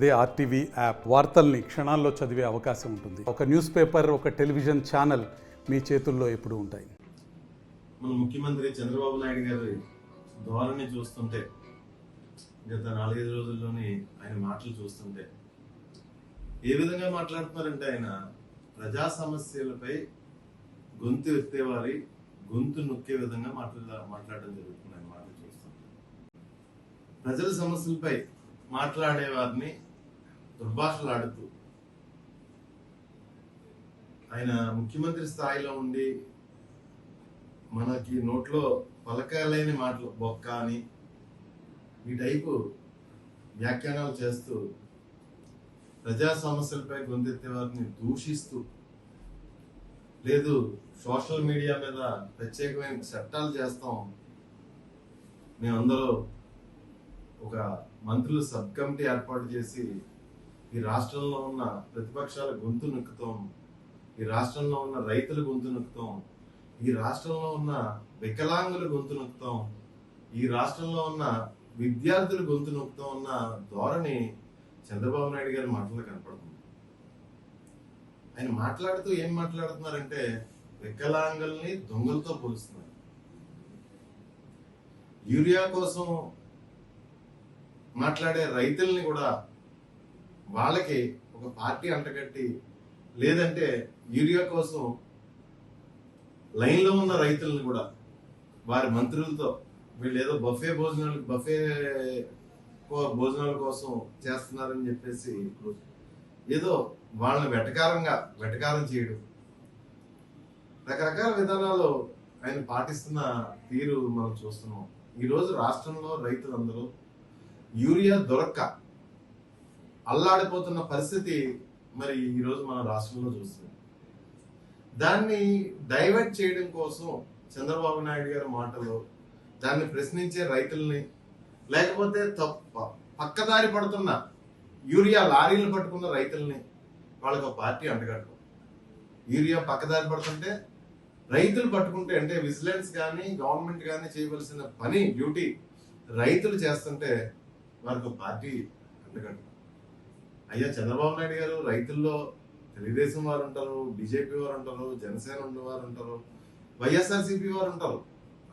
అదే RTV app వార్తల్ని క్షణాల్లో చదివే అవకాశం ఉంటుంది. ఒక న్యూస్ పేపర్, ఒక టెలివిజన్ ఛానల్ మీ చేతుల్లో ఎప్పుడూ ఉంటాయి. మన ముఖ్యమంత్రి చంద్రబాబు నాయుడు గారి ధోరణి చూస్తుంటే, గత 4-5 రోజుల్లోని ఆయన మాటలు చూస్తుంటే ఏ విధంగా మాట్లాడుతున్నారంటే, ఆయన ప్రజా సమస్యలపై గొంతు ఎత్తేవారి గొంతు నొక్కే విధంగా మాట్లాడడం జరుగుతుంది. ఆయన మాటలు చూస్తుంటే ప్రజల సమస్యలపై మాట్లాడే వారిని దుర్భాషలాడుతూ, ఆయన ముఖ్యమంత్రి స్థాయిలో ఉండి మనకి నోట్లో పలకలేని మాటలు బొక్క అని ఈ టైపు వ్యాఖ్యానాలు చేస్తూ ప్రజా సమస్యలపై గొంతెత్తే వారిని దూషిస్తూ, లేదు సోషల్ మీడియా మీద ప్రత్యేకమైన చట్టాలు చేస్తాం, మేమందరూ ఒక మంత్రులు సబ్ కమిటీ ఏర్పాటు చేసి ఈ రాష్ట్రంలో ఉన్న ప్రతిపక్షాల గొంతు నొక్కుతాం, ఈ రాష్ట్రంలో ఉన్న రైతుల గొంతు నొక్కుతాం, ఈ రాష్ట్రంలో ఉన్న వికలాంగుల గొంతు నొక్కుతాం, ఈ రాష్ట్రంలో ఉన్న విద్యార్థుల గొంతు నొక్కుతాం అన్న ధోరణి చంద్రబాబు నాయుడు గారి మాటల్లో కనపడుతుంది. ఆయన మాట్లాడుతూ ఏం మాట్లాడుతున్నారంటే, వికలాంగుల్ని దొంగలతో పోలుస్తున్నారు. యూరియా కోసం మాట్లాడే రైతుల్ని కూడా వాళ్ళకి ఒక పార్టీ అంటగట్టి, లేదంటే యూరియా కోసం లైన్లో ఉన్న రైతులను కూడా వారి మంత్రులతో వీళ్ళు ఏదో బఫే భోజనాల కోసం చేస్తున్నారని చెప్పేసి ఏదో వాళ్ళని వెటకారం చేయడం, రకరకాల విధానాలు ఆయన పాటిస్తున్న తీరు మనం చూస్తున్నాం. ఈరోజు రాష్ట్రంలో రైతులందరూ యూరియా దొరక్క అల్లాడిపోతున్న పరిస్థితి మరి ఈరోజు మన రాష్ట్రంలో చూస్తున్నాం. దాన్ని డైవర్ట్ చేయడం కోసం చంద్రబాబు నాయుడు గారి మాటలు, దాన్ని ప్రశ్నించే రైతుల్ని, లేకపోతే పక్కదారి పడుతున్న యూరియా లారీలు పట్టుకున్న రైతుల్ని వాళ్ళకి ఒక పార్టీ అంటగట్టడం. యూరియా పక్కదారి పడుతుంటే రైతులు పట్టుకుంటే, అంటే విజిలెన్స్ కానీ గవర్నమెంట్ కానీ చేయవలసిన పని డ్యూటీ రైతులు చేస్తుంటే వారికి ఒక పార్టీ అంటగట్టడం. అయ్యా చంద్రబాబు నాయుడు గారు, రైతుల్లో తెలుగుదేశం వారు ఉంటారు, బీజేపీ వారు ఉంటారు, జనసేన వారు ఉంటారు, వైఎస్ఆర్సీపీ వారు ఉంటారు,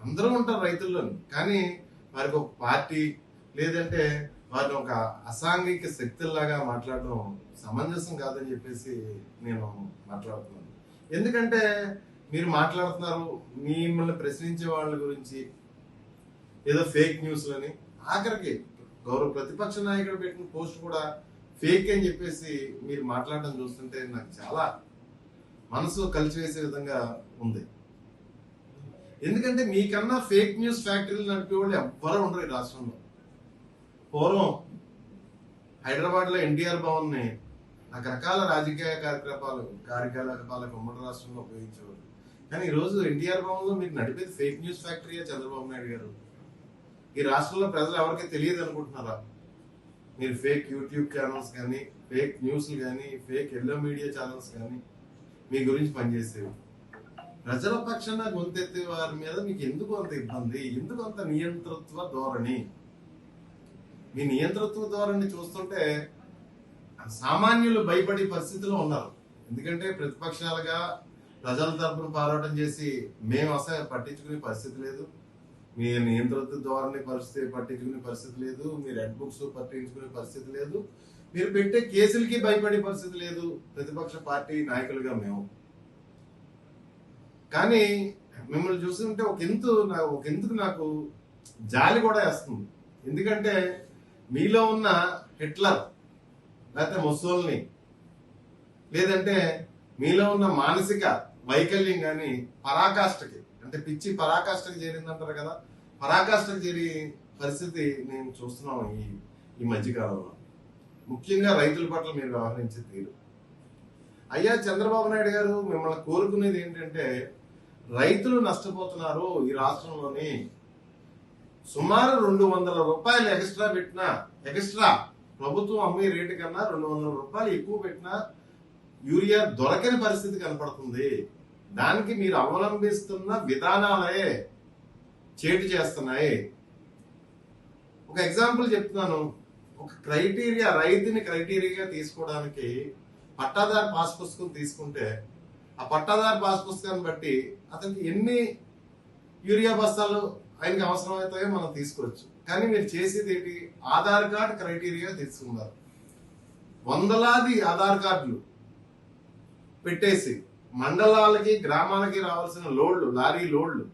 అందరూ ఉంటారు రైతుల్లోని. కానీ వారికి ఒక పార్టీ, లేదంటే వారిని ఒక అసాంఘిక శక్తుల్లాగా మాట్లాడడం సమంజసం కాదని చెప్పేసి నేను మాట్లాడుతున్నాను. ఎందుకంటే మీరు మాట్లాడుతున్నారు మిమ్మల్ని ప్రశ్నించే వాళ్ళ గురించి ఏదో ఫేక్ న్యూస్లని, ఆఖరికి గౌరవ ప్రతిపక్ష నాయకుడు పెట్టిన పోస్ట్ కూడా ఫేక్ అని చెప్పేసి మీరు మాట్లాడడం చూస్తుంటే నాకు చాలా మనసు కలిసివేసే విధంగా ఉంది. ఎందుకంటే మీకన్నా ఫేక్ న్యూస్ ఫ్యాక్టరీలు నడిపే వాళ్ళు ఎవ్వరూ ఉండరు ఈ రాష్ట్రంలో. పూర్వం హైదరాబాద్ లో ఎన్టీఆర్ భవన్ ని రకరకాల రాజకీయ కార్యకలాపాలకు ఉమ్మడి రాష్ట్రంలో ఉపయోగించేవారు. కానీ ఈరోజు ఎన్టీఆర్ భవన్ లో మీరు నడిపేది ఫేక్ న్యూస్ ఫ్యాక్టరీయే చంద్రబాబు నాయుడు గారు. ఈ రాష్ట్రంలో ప్రజలు ఎవరికి తెలియదు అనుకుంటున్నారా? మీరు ఫేక్ యూట్యూబ్ ఛానల్స్ కానీ, ఫేక్ న్యూస్లు కానీ, ఫేక్ ఎల్లో మీడియా ఛానల్స్ కానీ మీ గురించి పనిచేసేవి. ప్రజల పక్షాన గొంతెత్తే వారి మీద మీకు ఎందుకు అంత ఇబ్బంది? ఎందుకు అంత నియంతృత్వ ధోరణి? మీ నియంతృత్వ ధోరణి చూస్తుంటే సామాన్యులు భయపడే పరిస్థితిలో ఉన్నారు. ఎందుకంటే ప్రతిపక్షాలుగా ప్రజల తరపున పోరాటం చేసి మేము అసలు పట్టించుకునే పరిస్థితి లేదు, మీ నియంత్రిత ధోరణి పట్టించుకునే పరిస్థితి లేదు, మీ రెడ్ బుక్స్ పట్టించుకునే పరిస్థితి లేదు, మీరు పెట్టే కేసులకి భయపడే పరిస్థితి లేదు ప్రతిపక్ష పార్టీ నాయకులుగా మేము. కానీ మిమ్మల్ని చూస్తుంటే ఒకందుకు నాకు జాలి కూడా వేస్తుంది. ఎందుకంటే మీలో ఉన్న హిట్లర్, లేకపోతే ముస్సోల్ని, లేదంటే మీలో ఉన్న మానసిక వైకల్యం కానీ పరాకాష్ఠకి, అంటే పిచ్చి పరాకాష్ఠకి చేరిందంటారు కదా, పరాకాష్ఠకి చేరి పరిస్థితి నేను చూస్తున్నాను ఈ మధ్యకాలంలో. ముఖ్యంగా రైతుల పట్ల మీరు వ్యవహరించే తీరు. అయ్యా చంద్రబాబు నాయుడు గారు, మిమ్మల్ని కోరుకునేది ఏంటంటే, రైతులు నష్టపోతున్నారు. ఈ రాష్ట్రంలోని సుమారు 200 రూపాయలు ఎక్స్ట్రా ప్రభుత్వం అమ్మే రేటు కన్నా 200 రూపాయలు ఎక్కువ పెట్టినా యూరియా దొరకని పరిస్థితి కనపడుతుంది. దానికి మీరు అవలంబిస్తున్న విధానాలే చేటు చేస్తున్నాయి. ఒక ఎగ్జాంపుల్ చెప్తున్నాను. ఒక క్రైటీరియా, రైతుని క్రైటీరియాగా తీసుకోవడానికి పట్టాదారు పాస్ పుస్తకం తీసుకుంటే ఆ పట్టాదారు పాస్ పుస్తకాన్ని బట్టి అతనికి ఎన్ని యూరియా బస్తాలు ఆయనకి అవసరం అవుతాయో మనం తీసుకోవచ్చు. కానీ మీరు చేసేది ఏంటి? ఆధార్ కార్డు క్రైటీరియా తీసుకున్నారు. వందలాది ఆధార్ కార్డులు పెట్టేసి మండలాలకి గ్రామాలకి రావాల్సిన లోడ్లు, లారీ లోడ్లు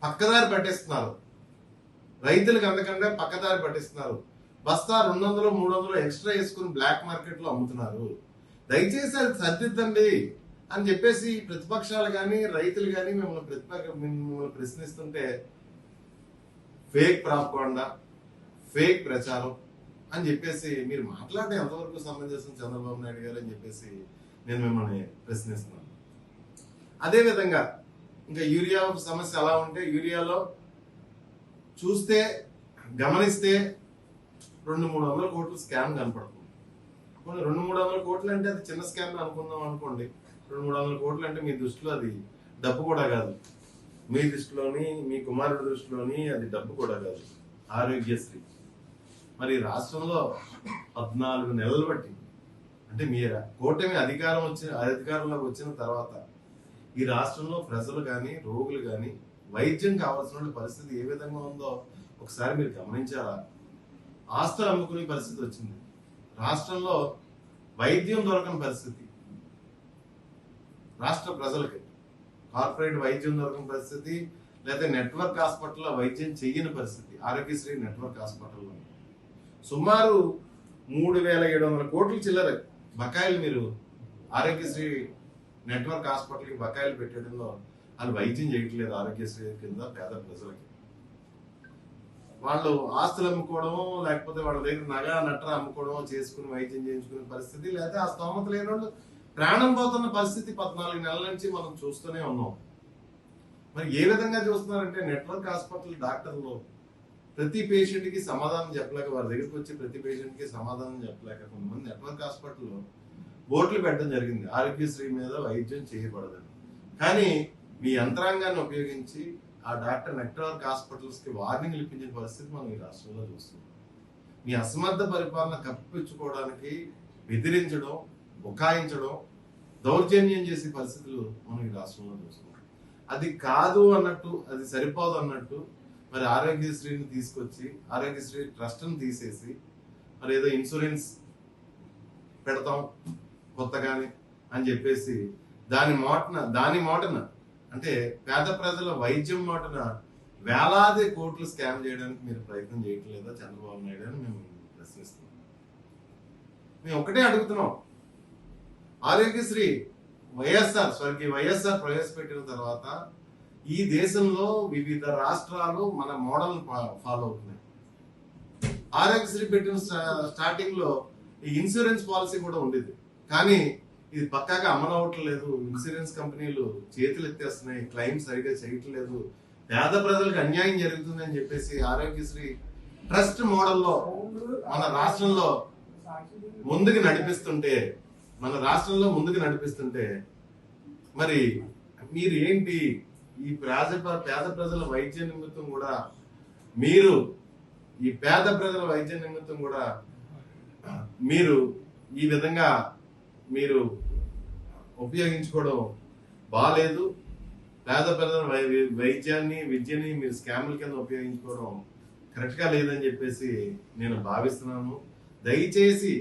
పక్కదారి పట్టిస్తున్నారు. రైతులకు అందుకంటే పక్కదారి పట్టిస్తున్నారు. బస్తా 200, 300 ఎక్స్ట్రా వేసుకుని బ్లాక్ మార్కెట్ లో అమ్ముతున్నారు. దయచేసి అది సర్దిద్దండి అని చెప్పేసి ప్రతిపక్షాలు కానీ రైతులు కానీ మిమ్మల్ని ప్రశ్నిస్తుంటే ఫేక్ ప్రాపగాండా, ఫేక్ ప్రచారం అని చెప్పేసి మీరు మాట్లాడే ఎంతవరకు సమంజసం చంద్రబాబు నాయుడు గారు అని చెప్పేసి నేను మిమ్మల్ని ప్రశ్నిస్తున్నాను. అదేవిధంగా ఇంకా యూరియా సమస్య ఎలా ఉంటే, యూరియాలో చూస్తే గమనిస్తే 200-300 కోట్లు స్కామ్ కనపడుతుంది. 200-300 కోట్లు అంటే అది చిన్న స్కామ్ అనుకుందాం అనుకోండి. 200-300 కోట్లు అంటే మీ దృష్టిలో అది డబ్బు కూడా కాదు. మీ దృష్టిలోని, మీ కుమారుడి దృష్టిలోని అది డబ్బు కూడా కాదు. ఆరోగ్యశ్రీ మరి రాష్ట్రంలో 14 నెలలు బట్టి, అంటే మీరు కూటమి అధికారంలోకి వచ్చిన తర్వాత ఈ రాష్ట్రంలో ప్రజలు కానీ రోగులు కానీ వైద్యం కావాల్సిన పరిస్థితి ఏ విధంగా ఉందో ఒకసారి మీరు గమనించారా? ఆస్తులు అమ్ముకునే పరిస్థితి వచ్చింది. రాష్ట్రంలో వైద్యం దొరకని పరిస్థితి, రాష్ట్ర ప్రజలకి కార్పొరేట్ వైద్యం దొరకని పరిస్థితి, లేదా నెట్వర్క్ హాస్పిటల్లో వైద్యం చెయ్యని పరిస్థితి. ఆరోగ్యశ్రీ నెట్వర్క్ హాస్పిటల్లో సుమారు 3,700 కోట్ల చిల్లర బకాయిలు మీరు ఆరోగ్యశ్రీ నెట్వర్క్ హాస్పిటల్కి బకాయిలు పెట్టడంలో వాళ్ళు వైద్యం చేయట్లేదు. ఆరోగ్యశ్రీ కింద పేద ప్రజలకి వాళ్ళు ఆస్తులు అమ్ముకోవడం, లేకపోతే వాళ్ళ దగ్గర నగ నట్ర అమ్ముకోవడం చేసుకుని వైద్యం చేయించుకునే పరిస్థితి, లేదా ఆ స్తోమత లేని వాళ్ళు ప్రాణం పోతున్న పరిస్థితి 14 నెలల నుంచి మనం చూస్తూనే ఉన్నాం. మరి ఏ విధంగా చూస్తున్నారంటే నెట్వర్క్ హాస్పిటల్ డాక్టర్లు ప్రతి పేషెంట్ కి సమాధానం చెప్పలేక, వారి దగ్గరికి వచ్చి ప్రతి పేషెంట్ కి సమాధానం చెప్పలేక కొంతమంది నెట్వర్క్ హాస్పిటల్లో బోర్డులు పెట్టడం జరిగింది, ఆరోగ్యశ్రీ మీద వైద్యం చేయబడదని. కానీ మీ యంత్రాంగాన్ని ఉపయోగించి ఆ డాక్టర్ నెట్వర్క్ హాస్పిటల్స్ కి వార్నింగ్లు ఇప్పించిన పరిస్థితి మనం ఈ రాష్ట్రంలో చూస్తున్నాం. మీ అసమర్థ పరిపాలన కప్పిపుచ్చుకోవడానికి బెదిరించడం, బుకాయించడం, దౌర్జన్యం చేసే పరిస్థితులు మనం ఈ రాష్ట్రంలో చూస్తున్నాం. అది కాదు అన్నట్టు, అది సరిపోదు అన్నట్టు మరి ఆరోగ్యశ్రీని తీసుకొచ్చి ఆరోగ్యశ్రీ ట్రస్ట్ని తీసేసి మరి ఏదో ఇన్సూరెన్స్ పెడతాం కొత్తగానే అని చెప్పేసి దాని మాటన అంటే పేద ప్రజల వైద్యం మాటన వేలాది కోట్లు స్కామ్ చేయడానికి మీరు ప్రయత్నం చేయట్లేదా చంద్రబాబు నాయుడు అని మేము ప్రశ్నిస్తున్నాం. మేము ఒకటే అడుగుతున్నాం, ఆరోగ్యశ్రీ స్వర్గీయ వైఎస్ఆర్ ప్రవేశపెట్టిన తర్వాత ఈ దేశంలో వివిధ రాష్ట్రాలు మన మోడల్ ఫాలో అవుతున్నాయి. ఆరోగ్యశ్రీ పెట్టిన స్టార్టింగ్ లో ఈ ఇన్సూరెన్స్ పాలసీ కూడా ఉండేది, కానీ ఇది పక్కాగా అమలు అవ్వట్లేదు. ఇన్సూరెన్స్ కంపెనీలు చేతులు ఎత్తేస్తున్నాయి, క్లెయిమ్ సరిగా చేయట్లేదు, పేద ప్రజలకు అన్యాయం జరుగుతుంది అని చెప్పేసి ఆరోగ్యశ్రీ ట్రస్ట్ మోడల్లో మన రాష్ట్రంలో ముందుకు నడిపిస్తుంటే మరి మీరు ఏంటి ఈ పేద ప్రజల వైద్య నిమిత్తం కూడా మీరు ఈ విధంగా మీరు ఉపయోగించుకోవడం బాలేదు. పేద ప్రజల విద్యని మీరు స్కాముల కింద ఉపయోగించుకోవడం కరెక్ట్ గా లేదని చెప్పేసి నేను భావిస్తున్నాను. దయచేసి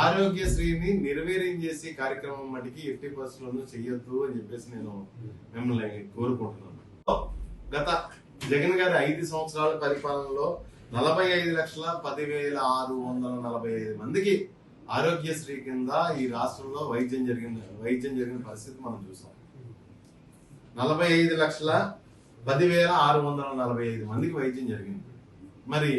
ఆరోగ్యశ్రీని నిర్వీర్యం చేసి కార్యక్రమం మటుకి 80% చెయ్యొద్దు అని చెప్పేసి నేను మిమ్మల్ని కోరుకుంటున్నాను. గత జగన్ గారి 5 సంవత్సరాల పరిపాలనలో 45,10,645 మందికి ఆరోగ్యశ్రీ కింద ఈ రాష్ట్రంలో వైద్యం జరిగిన పరిస్థితి మనం చూసాం. 45,10,645 మందికి వైద్యం జరిగింది. మరి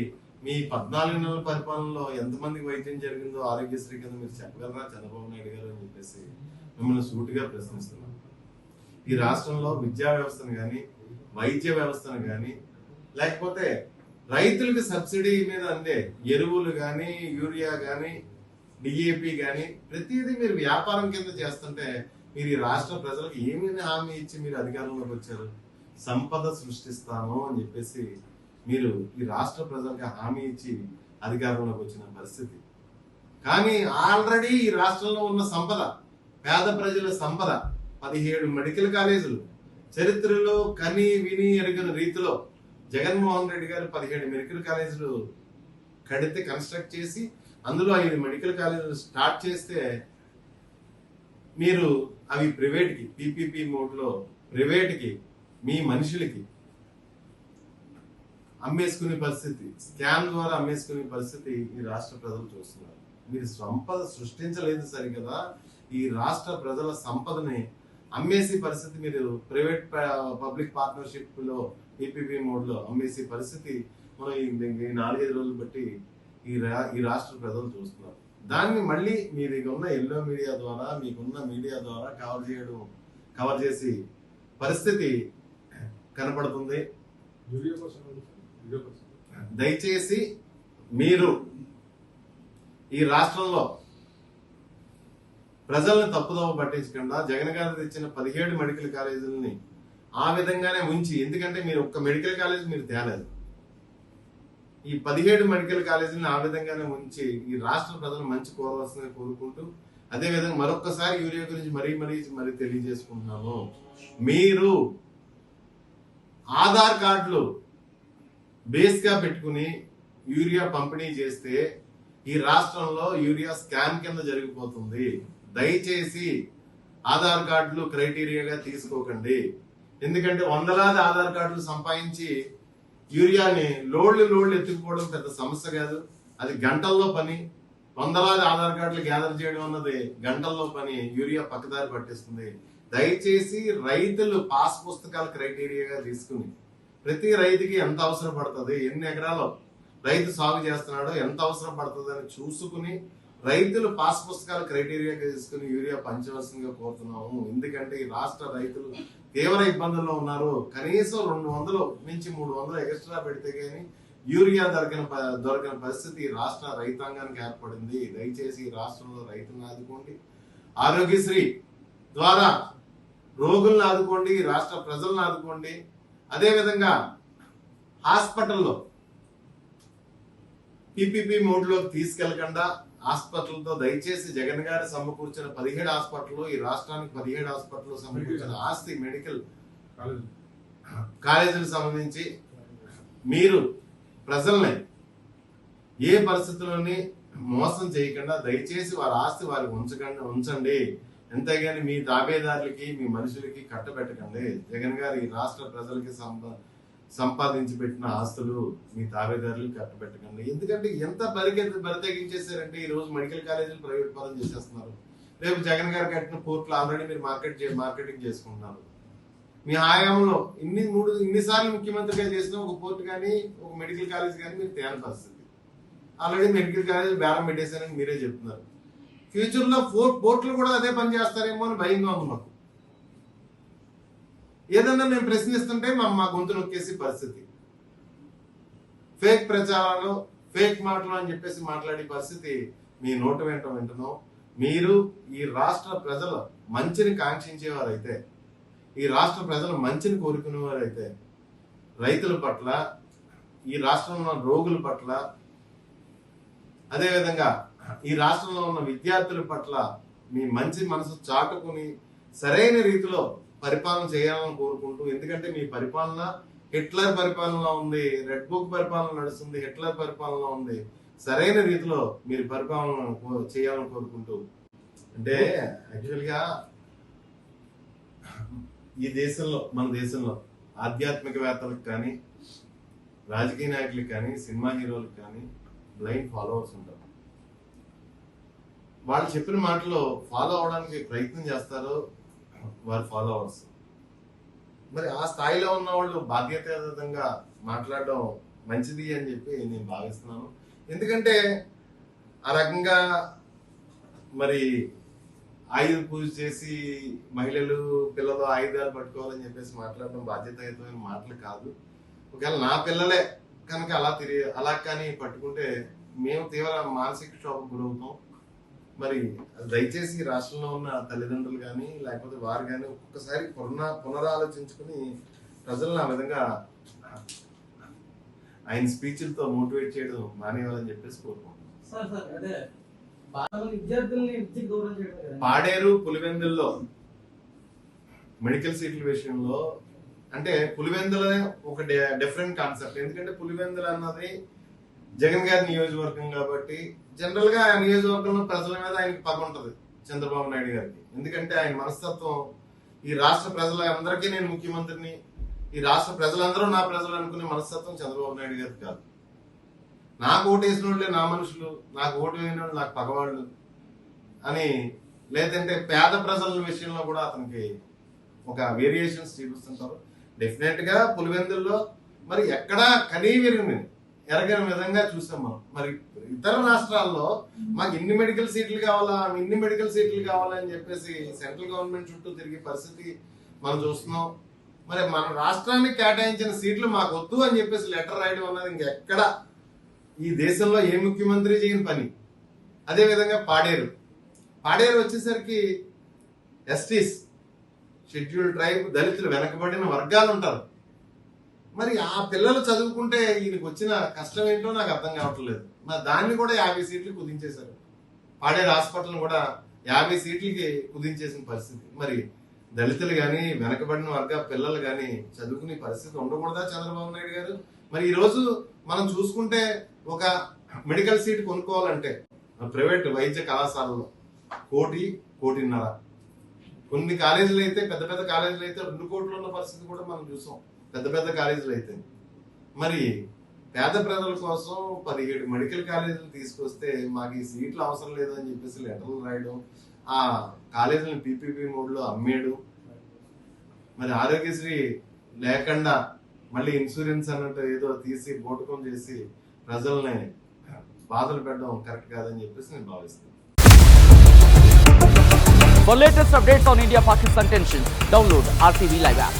మీ 14 నెలల పరిపాలనలో ఎంతమందికి వైద్యం జరిగిందో ఆరోగ్యశ్రీ కింద మీరు చెప్పగలరా చంద్రబాబు నాయుడు గారు అని చెప్పేసి మిమ్మల్ని సూటిగా ప్రశ్నిస్తున్నాను. ఈ రాష్ట్రంలో విద్యా వ్యవస్థను కానీ, వైద్య వ్యవస్థను కానీ, లేకపోతే రైతులకు సబ్సిడీ మీద అందే ఎరువులు కానీ, యూరియా కానీ, డిఏపి కానీ ప్రతిదీ మీరు వ్యాపారం కింద చేస్తుంటే మీరు ఈ రాష్ట్ర ప్రజలకు ఏమైనా హామీ ఇచ్చి మీరు అధికారంలోకి వచ్చారు? సంపద సృష్టిస్తాను అని చెప్పేసి మీరు ఈ రాష్ట్ర ప్రజలకు హామీ ఇచ్చి అధికారంలోకి వచ్చిన పరిస్థితి. కానీ ఆల్రెడీ ఈ రాష్ట్రంలో ఉన్న సంపద, పేద ప్రజల సంపద 17 మెడికల్ కాలేజీలు చరిత్రలో కని విని ఎరుగని రీతిలో జగన్మోహన్ రెడ్డి గారు 17 మెడికల్ కాలేజీలు కడితే కన్స్ట్రక్ట్ చేసి అందులో 5 మెడికల్ కాలేజీలు స్టార్ట్ చేస్తే మీరు అవి ప్రైవేట్కి పీపీపీ మోడ్లో ప్రైవేట్కి మీ మనుషులకి అమ్మేసుకునే పరిస్థితి, స్కామ్ ద్వారా అమ్మేసుకునే పరిస్థితి ఈ రాష్ట్ర ప్రజలు చూస్తున్నారు. మీరు సంపద సృష్టించలేదు సరికదా, ఈ రాష్ట్ర ప్రజల సంపదని అమ్మేసి పరిస్థితి మీరు ప్రైవేట్ పబ్లిక్ పార్ట్నర్షిప్ లో పీపీపీ మోడ్ లో అమ్మేసి పరిస్థితి మనం ఈ 4-5 రోజులు బట్టి ఈ రాష్ట్ర ప్రజలు చూస్తున్నారు. దాన్ని మళ్ళీ మీ దగ్గర ఉన్న ఎల్లో మీడియా ద్వారా, మీకున్న మీడియా ద్వారా కవర్ చేసి పరిస్థితి కనపడుతుంది. దయచేసి మీరు ఈ రాష్ట్రంలో ప్రజల్ని తప్పుదోవ పట్టించకుండా జగన్ గారు ఇచ్చిన 17 మెడికల్ కాలేజీలని ఆ విధంగానే ఉంచి, ఎందుకంటే మీరు ఒక్క మెడికల్ కాలేజ్ మీరు తేలేదు, ఈ 17 మెడికల్ కాలేజీలను ఆ విధంగానే ఉంచి ఈ రాష్ట్ర ప్రజలు మంచి కోరవలసిందని కోరుకుంటూ, అదే విధంగా మరొకసారి యూరియా గురించి మరీ తెలియజేసుకుంటున్నాము. మీరు ఆధార్ కార్డులు బేస్ గా పెట్టుకుని యూరియా పంపిణీ చేస్తే ఈ రాష్ట్రంలో యూరియా స్కామ్ కింద జరిగిపోతుంది. దయచేసి ఆధార్ కార్డులు క్రైటీరియాగా తీసుకోకండి. ఎందుకంటే వందలాది ఆధార్ కార్డులు సంపాదించి యూరియాని లోడ్లు ఎత్తుకుపోవడం పెద్ద సమస్య కాదు, అది గంటల్లో పని. వందలాది ఆధార్ కార్డులు గ్యాదర్ చేయడం అన్నది గంటల్లో పని, యూరియా పక్కదారి పట్టిస్తుంది. దయచేసి రైతులు పాస్ పుస్తకాలు క్రైటీరియాగా తీసుకుని ప్రతి రైతుకి ఎంత అవసరం పడుతుంది, ఎన్ని ఎకరాలు రైతు సాగు చేస్తున్నాడో ఎంత అవసరం పడుతుంది అని చూసుకుని రైతులు పాస్ పుస్తకాలు క్రైటీరియాగా తీసుకుని యూరియా పంచవలసిందిగా కోరుతున్నాము. ఎందుకంటే ఈ రాష్ట్ర రైతులు తీవ్ర ఇబ్బందుల్లో ఉన్నారు. కనీసం 200 నుంచి 300 ఎక్స్ట్రా పెడితే గానీ యూరియా దొరకని పరిస్థితి ఈ రాష్ట్ర రైతాంగానికి ఏర్పడింది. దయచేసి ఈ రాష్ట్రంలో రైతులను ఆదుకోండి, ఆరోగ్యశ్రీ ద్వారా రోగులను ఆదుకోండి, రాష్ట్ర ప్రజలను ఆదుకోండి. అదేవిధంగా హాస్పిటల్లో పీపీపీ మోడ్ లోకి తీసుకెళ్లకుండా హాస్పిటల్తో దయచేసి జగన్ గారు సమకూర్చిన 17 హాస్పిటల్, ఈ రాష్ట్రానికి 17 హాస్పిటల్ సమకూర్చిన ఆస్తి మెడికల్ కాలేజీలకు సంబంధించి మీరు ప్రజల్ని ఏ పరిస్థితుల్లోని మోసం చేయకుండా దయచేసి వారి ఆస్తి వారికి ఉంచండి. ఎంతగాని మీ తాబేదారులకి మీ మనుషులకి కట్టబెట్టకండి. జగన్ గారు ఈ రాష్ట్ర ప్రజలకి సంపాదించి పెట్టిన ఆస్తులు మీ తాబేదారులకు కట్టబెట్టకండి. ఎందుకంటే ఎంత బరితెగించేసారంటే ఈ రోజు మెడికల్ కాలేజీలు ప్రైవేట్ పరం చేసేస్తున్నారు. రేపు జగన్ గారు కట్టిన కోర్టులు ఆల్రెడీ మీరు మార్కెటింగ్ చేసుకుంటున్నారు. మీ హయాంలో ఇన్నిసార్లు ముఖ్యమంత్రిగా చేసిన ఒక పోర్టు కానీ ఒక మెడికల్ కాలేజ్ కానీ మీరు తేని పరిస్థితి. ఆల్రెడీ మెడికల్ కాలేజ్ బేరం పెట్టేశారని మీరే చెప్తున్నారు. ఫ్యూచర్ లో పోర్టులు కూడా అదే పని చేస్తారేమో అని భయంగా ఉంది మాకు. ఏదన్నా మేము ప్రశ్నిస్తుంటే మా గొంతు నొక్కేసి పరిస్థితి, ఫేక్ ప్రచారాలు ఫేక్ మాటలు అని చెప్పేసి మాట్లాడే పరిస్థితి మీ నోటు వింటున్నాం. మీరు ఈ రాష్ట్ర ప్రజల మంచిని కాంక్షించేవారైతే, ఈ రాష్ట్ర ప్రజల మంచిని కోరుకునేవారైతే రైతుల పట్ల, ఈ రాష్ట్రంలో ఉన్న రోగుల పట్ల, అదేవిధంగా ఈ రాష్ట్రంలో ఉన్న విద్యార్థుల పట్ల మీ మంచి మనసు చాటుకుని సరైన రీతిలో పరిపాలన చేయాలని కోరుకుంటూ, ఎందుకంటే మీ పరిపాలన హిట్లర్ పరిపాలనలో ఉంది, రెడ్ బుక్ పరిపాలన నడుస్తుంది, హిట్లర్ పరిపాలనలో ఉంది. సరైన రీతిలో మీరు పరిపాలన చేయాలని కోరుకుంటూ, అంటే యాక్చువల్గా ఈ దేశంలో, మన దేశంలో ఆధ్యాత్మికవేత్తలకు కానీ రాజకీయ నాయకులకు కానీ సినిమా హీరోలకు కానీ బ్లైండ్ ఫాలోవర్స్ ఉంటారు. వాళ్ళు చెప్పిన మాటలు ఫాలో అవడానికి ప్రయత్నం చేస్తారు వారి ఫాలోవర్స్. మరి ఆ స్థాయిలో ఉన్న వాళ్ళు బాధ్యతాయుతంగా మాట్లాడడం మంచిది అని చెప్పి నేను భావిస్తున్నాను. ఎందుకంటే ఆ రకంగా మరి ఆయుధ పూజ చేసి మహిళలు పిల్లలు ఆయుధాలు పట్టుకోవాలని చెప్పేసి మాట్లాడడం బాధ్యతాయుతమైన మాటలు కాదు. ఒకవేళ నా పిల్లలే కనుక అలా కానీ పట్టుకుంటే మేము తీవ్ర మానసిక క్షోభకు గురవుతాం. మరి దయచేసి రాష్ట్రంలో ఉన్న తల్లిదండ్రులు కానీ లేకపోతే వారు కానీ ఒక్కొక్కసారి పునరాలోచించుకుని ప్రజలను ఆ విధంగా ఆయన స్పీచ్లతో మోటివేట్ చేయడం మానేయాలని చెప్పేసి కోరుకుంటున్నాను. సార్ అదే బాగా విద్యార్థుల్ని విద్యకు దూరం చేయడం కదా. పాడేరు పులివెందుల్లో మెడికల్ సీట్ల విషయంలో అంటే పులివెందులే ఒక డిఫరెంట్ కాన్సెప్ట్. ఎందుకంటే పులివెందుల అన్నది జగన్ గారి నియోజకవర్గం కాబట్టి జనరల్ గా ఆ నియోజకవర్గంలో ప్రజల మీద ఆయనకి పగ ఉంటది చంద్రబాబు నాయుడు గారికి. ఎందుకంటే ఆయన మనస్తత్వం ఈ రాష్ట్ర ప్రజలందరికీ నేను ముఖ్యమంత్రిని, ఈ రాష్ట్ర ప్రజలందరూ నా ప్రజలు అనుకునే మనస్తత్వం చంద్రబాబు నాయుడు గారికి కాదు. నాకు ఓటు వేసిన వాళ్ళే నా మనుషులు, నాకు ఓటు వేసిన వాళ్ళు నాకు పగవాళ్ళు అని, లేదంటే పేద ప్రజల విషయంలో కూడా అతనికి ఒక వేరియేషన్స్ చూపిస్తుంటారు. డెఫినెట్ గా పులివెందుల్లో మరి ఎక్కడా కనీవిరిని ఎరగని విధంగా చూసాం మనం. మరి ఇతర రాష్ట్రాల్లో మాకు ఇన్ని మెడికల్ సీట్లు కావాలా అని చెప్పేసి సెంట్రల్ గవర్నమెంట్ చుట్టూ తిరిగే పరిస్థితి మనం చూస్తున్నాం. మరి మన రాష్ట్రానికి కేటాయించిన సీట్లు మాకు వద్దు అని చెప్పేసి లెటర్ రాయడం అన్నది ఇంకెక్కడ ఈ దేశంలో ఏ ముఖ్యమంత్రి చేయని పని. అదే విధంగా పాడేరు వచ్చేసరికి ఎస్టీస్, షెడ్యూల్డ్ ట్రైబ్, దళితులు, వెనకబడిన వర్గాలు ఉంటారు. మరి ఆ పిల్లలు చదువుకుంటే ఈయనకు వచ్చిన కష్టం ఏంటో నాకు అర్థం కావట్లేదు. మరి దాన్ని కూడా 50 సీట్లు కుదించేశారు. పాడేరు హాస్పిటల్ కూడా 50 సీట్లకి కుదించేసిన పరిస్థితి. మరి దళితులు కానీ వెనకబడిన వర్గ పిల్లలు కానీ చదువుకునే పరిస్థితి ఉండకూడదా చంద్రబాబు నాయుడు గారు? మరి ఈ రోజు మనం చూసుకుంటే ఒక మెడికల్ సీట్ కొనుక్కోవాలంటే ప్రైవేట్ వైద్య కళాశాలలో 1.5 కొన్ని కాలేజీలు అయితే పెద్ద కాలేజీలు అయితే 2 కోట్లు ఉన్న పరిస్థితి కూడా మనం చూసాం. పెద్ద కాలేజీలు అయితే మరి పేద ప్రజల కోసం 17 మెడికల్ కాలేజీలు తీసుకొస్తే మాకు ఈ సీట్లు అవసరం లేదు అని చెప్పేసి లెటర్లు రాయడం, ఆ కాలేజీలను పీపీపీ మోడ్లో అమ్మేయడం, మరి ఆరోగ్యశ్రీ లేకుండా మళ్ళీ ఇన్సూరెన్స్ అన్నట్టు ఏదో తీసి బోటకం చేసి ప్రజల్ని బాధలు పెట్టడం కరెక్ట్ కాదని చెప్పేసి నేను భావిస్తున్నాను. For latest updates on India-Pakistan tensions, download RTV Live app.